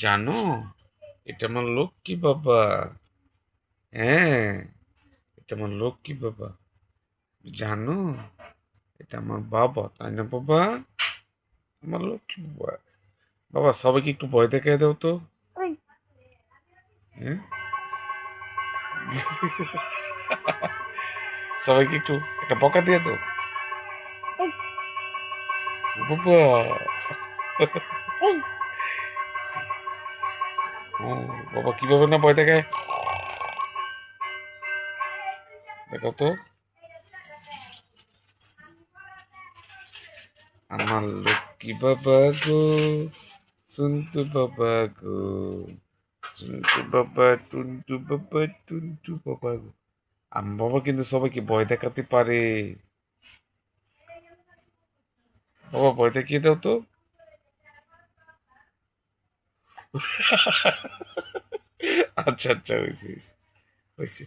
জানো, এটা আমার লক্ষ্মী বাবা। হ্যাঁ, এটা আমার লক্ষ্মী বাবা। জানো, এটা আমার বাবা, তাই না বাবা? আমার লক্ষ্মী বাবা। বাবা, সবাইকে একটু ভয় দেখায় দাও তো। হ্যাঁ, সবাইকে একটু একটা বকা দিয়ে দাও। বাবা, ও বাবা, কিভাবে না ভয় দেখায় দেখো তো। আমার লক্ষ্মী বাবা গো, সন্তু বাবা গো, সন্তু বাবা, টুন্টু বাবা, টুন্টু বাবা গো। আমার বাবা কিন্তু সবাইকে ভয় দেখাতে পারে। বাবা, ভয় দেখিয়ে দাও তো। আচ্ছা আচ্ছা, হয়েছে হয়েছে হয়েছে।